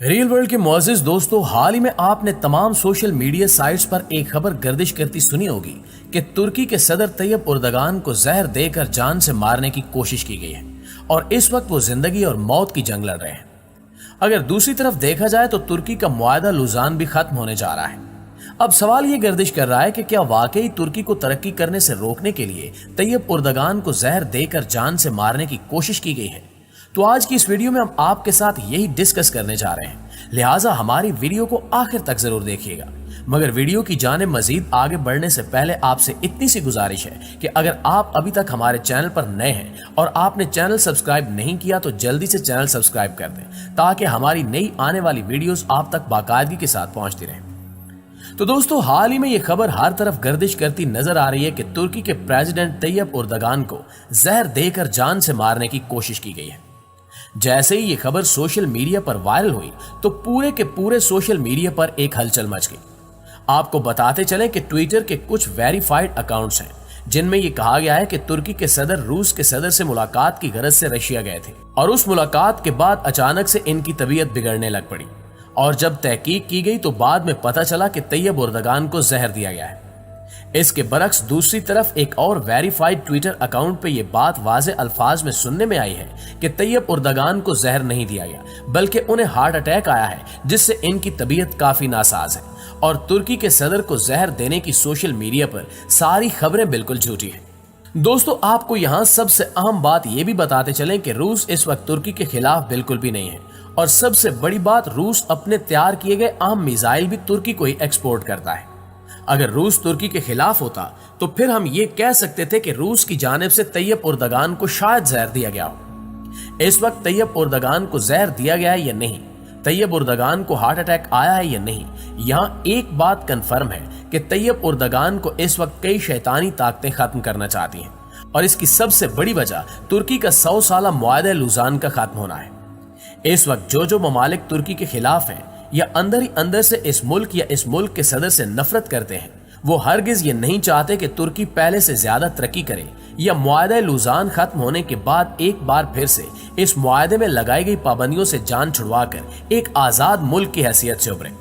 Real world के मुअज़्ज़िज़ दोस्तों, हाल ही में आपने तमाम सोशल मीडिया साइट्स पर एक खबर गर्दिश करती सुनी होगी कि तुर्की के सदर तैयब उर्दगान को जहर देकर जान से मारने की कोशिश की गई है और इस वक्त वो जिंदगी और मौत की जंग लड़ रहे हैं। अगर दूसरी तरफ देखा जाए तो तुर्की का मुआहदा लुज़ान भी खत्म होने जा रहा है। अब सवाल ये गर्दिश कर रहा है कि क्या वाकई तुर्की को तरक्की करने से रोकने के लिए तैयब उर्दगान को जहर देकर जान से मारने की कोशिश की गई है। तो आज की इस वीडियो में हम आपके साथ यही डिस्कस करने जा रहे हैं, लिहाजा हमारी वीडियो को आखिर तक जरूर देखिएगा। मगर वीडियो की जाने मजीद आगे बढ़ने से पहले आपसे इतनी सी गुजारिश है कि अगर आप अभी तक हमारे चैनल पर नए हैं और आपने चैनल सब्सक्राइब नहीं किया तो जल्दी से चैनल सब्सक्राइब कर दें ताकि हमारी नई आने वाली वीडियोस आप तक बाकायदगी के साथ पहुंचती रहें। तो दोस्तों, हाल ही में ये खबर हर तरफ गर्दिश करती नजर आ रही है कि तुर्की के प्रेसिडेंट तैयब उर्दगान को जहर देकर जान से मारने की कोशिश की गई है। जैसे ही ये खबर सोशल मीडिया पर वायरल हुई तो पूरे के पूरे सोशल मीडिया पर एक हलचल मच गई। आपको बताते चलें कि ट्विटर के कुछ वेरीफाइड अकाउंट्स हैं जिनमें यह कहा गया है कि तुर्की के सदर रूस के सदर से मुलाकात की गरज से रशिया गए थे और उस मुलाकात के बाद अचानक से इनकी तबीयत बिगड़ने लग पड़ी और जब तहकीक की गई तो बाद में पता चला कि तैयब उर्दगान को जहर दिया गया है। इसके बरक्स दूसरी तरफ एक और वेरीफाइड ट्विटर अकाउंट पे ये बात वाज़े अल्फाज में सुनने में आई है कि तैयब उर्दगान को जहर नहीं दिया गया बल्कि उन्हें हार्ट अटैक आया है जिससे इनकी तबीयत काफी नासाज है और तुर्की के सदर को जहर देने की सोशल मीडिया पर सारी खबरें बिल्कुल झूठी हैं। दोस्तों, आपको यहाँ सबसे अहम बात यह भी बताते चलें कि रूस इस वक्त तुर्की के खिलाफ बिल्कुल भी नहीं है और सबसे बड़ी बात, रूस अपने तैयार किए गए अहम मिसाइल भी तुर्की को ही एक्सपोर्ट करता है। अगर रूस तुर्की के खिलाफ होता तो फिर हम ये कह सकते थे कि रूस की जानिब से तैयब उर्दगान को शायद जहर दिया गया हो। इस वक्त तैयब उर्दगान को जहर दिया गया है या नहीं, तैयब उर्दगान को हार्ट अटैक आया है या नहीं, यहाँ एक बात कंफर्म है कि तैयब उर्दगान को इस वक्त कई शैतानी ताकतें खत्म करना चाहती हैं और इसकी सबसे बड़ी वजह तुर्की का 100 साला मुआहदा लुज़ान का खत्म होना है। इस वक्त जो ममालिक तुर्की के खिलाफ हैं या अंदर ही अंदर से इस मुल्क या इस मुल्क के सदर से नफरत करते हैं, वो हरगिज ये नहीं चाहते कि तुर्की पहले से ज्यादा तरक्की करे या मुआहदा लुज़ान खत्म होने के बाद एक बार फिर से इस मुआहदे में लगाई गई पाबंदियों से जान छुड़वाकर एक आजाद मुल्क की हैसियत से उभरे।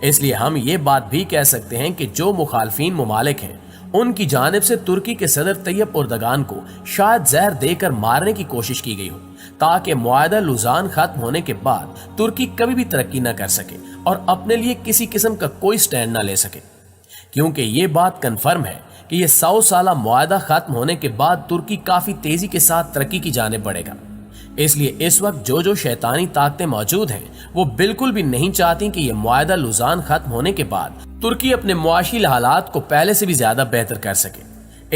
इसलिए हम ये बात भी कह सकते हैं कि जो मुखालफीन ममालिक हैं उनकी जानिब से तुर्की के सदर तैयब उर्दगान को शायद जहर देकर मारने की कोशिश की गई हो ताकि मुआहदा लुज़ान खत्म होने के बाद तुर्की कभी भी तरक्की न कर सके और अपने लिए किसी किस्म का कोई स्टैंड न ले सके, क्योंकि ये बात कंफर्म है कि ये 100 साला मुआहदा खत्म होने के बाद तुर्की काफी तेजी के साथ तरक्की की जाने बढ़ेगा। इसलिए इस वक्त जो शैतानी ताकतें मौजूद हैं वो बिल्कुल भी नहीं चाहती कि ये मुआहदा लुज़ान खत्म होने के बाद तुर्की अपने मुआशी हालात को पहले से भी ज्यादा बेहतर कर सके।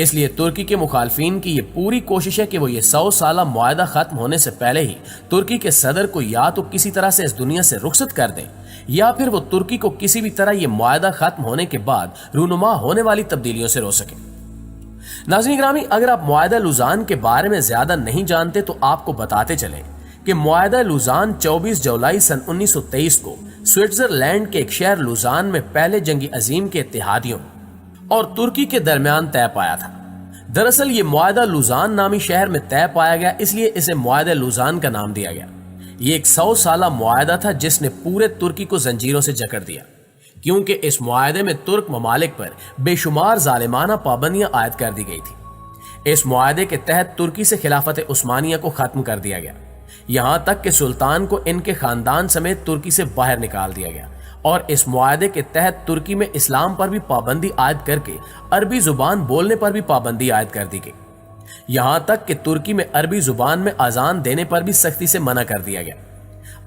इसलिए तुर्की के मुखालफीन की ये पूरी कोशिश है कि वो ये 100 साला मुआहदा खत्म होने से पहले ही तुर्की के सदर को या तो किसी तरह से इस दुनिया से रुखसत कर दें या फिर वो तुर्की को किसी भी तरह ये मुआहदा खत्म होने के बाद रूनुमा होने वाली तब्दीलियों से रोक सके। नाज़रीन ग्रामी, अगर आप मुआहदा लुज़ान के बारे में ज्यादा नहीं जानते तो आपको बताते चले कि मुआहदा लुज़ान 24 जुलाई सन 1923 को स्विट्जरलैंड के एक शहर लुज़ान में पहले जंगी अजीम के इत्तेहादियों और तुर्की के दरमियान तय पाया था। दरअसल ये मुआहदा लुज़ान नामी शहर में तय पाया गया, इसलिए इसे मुआहदा लुज़ान का नाम दिया गया। ये एक 100 साला मुआहदा था जिसने पूरे तुर्की को जंजीरों से जकड़ दिया, क्योंकि इस मुआहदे में तुर्क ममालिक पर बेशुमार जालिमाना पाबंदियां आयद कर दी गई थी। इस मुआहदे के तहत तुर्की से खिलाफत उस्मानिया को खत्म कर दिया गया, यहां तक कि सुल्तान को इनके खानदान समेत तुर्की से बाहर निकाल दिया गया और इस मुआहदे के तहत तुर्की में इस्लाम पर भी पाबंदी आयद करके अरबी जुबान बोलने पर भी पाबंदी आयद कर दी गई। यहां तक कि तुर्की में अरबी जुबान में अजान देने पर भी सख्ती से मना कर दिया गया।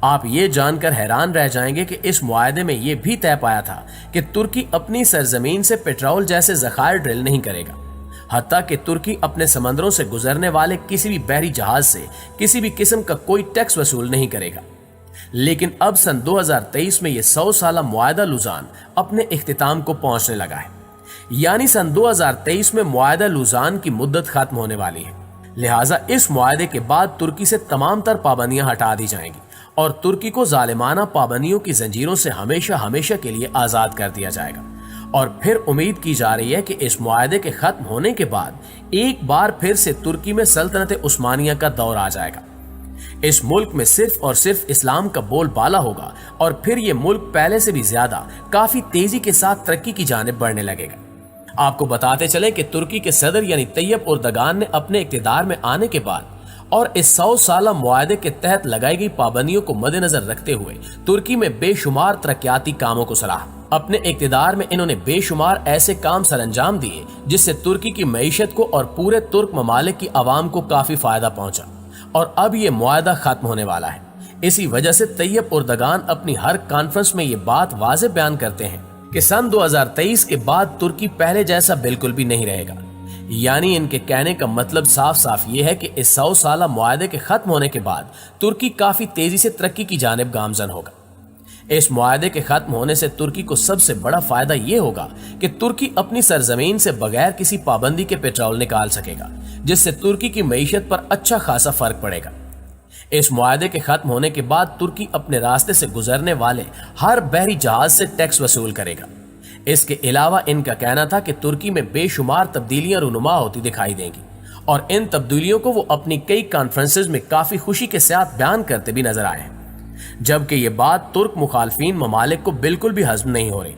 आप ये जानकर हैरान रह जाएंगे कि इस मुआहदे में यह भी तय पाया था कि तुर्की अपनी सरजमीन से पेट्रोल जैसे जखायर ड्रिल नहीं करेगा, हत्ता कि तुर्की अपने समंदरों से गुजरने वाले किसी भी बहरी जहाज से किसी भी किस्म का कोई टैक्स वसूल नहीं करेगा। लेकिन अब सन 2023 में यह 100 साला मुआहदा लुज़ान अपने इख्तिताम को पहुंचने लगा है, यानी सन 2023 में मुआहदा लुज़ान की मुद्दत खत्म होने वाली है। लिहाजा इस मुआहदे के बाद तुर्की से तमाम तर पाबंदियां हटा दी जाएंगी और तुर्की को जालिमाना पाबंदियों की जंजीरों से हमेशा हमेशा के लिए आजाद कर दिया जाएगा। और फिर उम्मीद की जा रही है कि इस मुआहदे के खत्म होने के बाद एक बार फिर से तुर्की में सल्तनत उस्मानिया का दौर आ जाएगा। इस मुल्क में सिर्फ और सिर्फ इस्लाम का बोलबाला होगा और फिर ये मुल्क पहले से भी ज्यादा काफी तेजी के साथ तरक्की की जानिब बढ़ने लगेगा। आपको बताते चले कि तुर्की के सदर यानी तैयब उर्दगान ने अपने इक्तिदार में आने के बाद और इस 100 साला मुआहदे के तहत लगाई गई पाबंदियों को मद्देनजर रखते हुए तुर्की में बेशुमार तरक्याती कामों को सराहा। अपने इक्तिदार में इन्होंने बेशुमार ऐसे काम सरअंजाम दिए जिससे तुर्की की मईशत को और पूरे तुर्क ममालिक की आवाम को काफी फायदा पहुंचा और अब ये मुआहदा खत्म होने वाला है। इसी वजह से तैयब उर्दगान अपनी हर कॉन्फ्रेंस में ये बात वाज़ेह बयान करते हैं कि सन 2023 के बाद तुर्की पहले जैसा बिल्कुल भी नहीं रहेगा। यानी इनके कहने का मतलब साफ साफ ये है कि इस 100 साला मुआहदे के खत्म होने के बाद तुर्की काफी तेजी से तरक्की की जानिब गामजन होगा। इस मुआहदे के खत्म होने से तुर्की को सबसे बड़ा फायदा ये होगा कि तुर्की अपनी सरजमीन से बगैर किसी पाबंदी के पेट्रोल निकाल सकेगा, जिससे तुर्की की मईशत पर अच्छा खासा फर्क पड़ेगा। इस मुआहदे के खत्म होने के बाद तुर्की अपने रास्ते से गुजरने वाले हर बहरी जहाज से टैक्स वसूल करेगा। इसके अलावा इनका कहना था कि तुर्की में बेशुमार तब्दीलियां रूनुमा होती दिखाई देंगी और इन तब्दीलियों को वो अपनी कई कॉन्फ्रेंसेस में काफी खुशी के साथ बयान करते भी नजर आए, जबकि ये बात तुर्क मुखालफीन ममालिक को बिल्कुल भी हजम नहीं हो रही।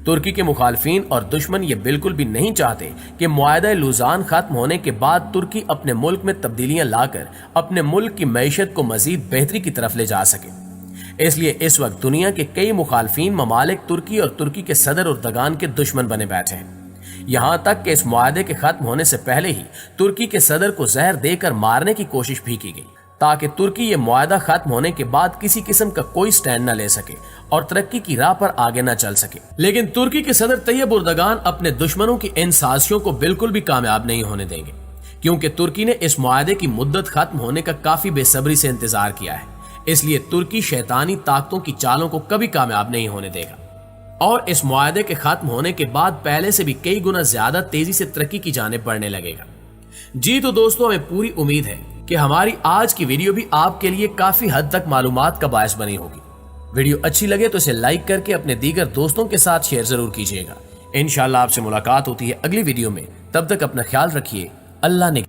तुर्की के मुखालफीन और दुश्मन ये बिल्कुल भी नहीं चाहते कि मुआहदा लुज़ान खत्म होने के बाद तुर्की अपने मुल्क में तब्दीलियां लाकर अपने मुल्क की मईशत को मजीद बेहतरी की तरफ ले जा सके। इसलिए इस वक्त दुनिया के कई मुखालफीन ममालिक तुर्की और तुर्की के सदर उर्दगान के दुश्मन बने बैठे हैं। यहाँ तक कि इस मुआहदे के खत्म होने से पहले ही तुर्की के सदर को जहर देकर मारने की कोशिश भी की गई, ताकि तुर्की ये मुआहदा खत्म होने के बाद किसी किस्म का कोई स्टैंड न ले सके और तरक्की की राह पर आगे न चल सके। लेकिन तुर्की के सदर तैयब उर्दगान अपने दुश्मनों की इन साजिशों को बिल्कुल भी कामयाब नहीं होने देंगे, क्योंकि तुर्की ने इस मुआहदे की मुद्दत खत्म होने का काफी बेसब्री से इंतजार किया है। इसलिए तुर्की शैतानी ताकतों की चालों को कभी कामयाब नहीं होने देगा और इस मुआहदे के खत्म होने के बाद पहले से भी कई गुना ज्यादा तेजी से तरक्की की जानिब बढ़ने लगेगा। जी तो दोस्तों, हमें पूरी उम्मीद है कि हमारी आज की वीडियो भी आपके लिए काफी हद तक मालूमात का बायस बनी होगी। वीडियो अच्छी लगे तो इसे लाइक करके अपने दीगर दोस्तों के साथ शेयर जरूर कीजिएगा। इंशाल्लाह आपसे मुलाकात होती है अगली वीडियो में। तब तक अपना ख्याल रखिए। अल्लाह ने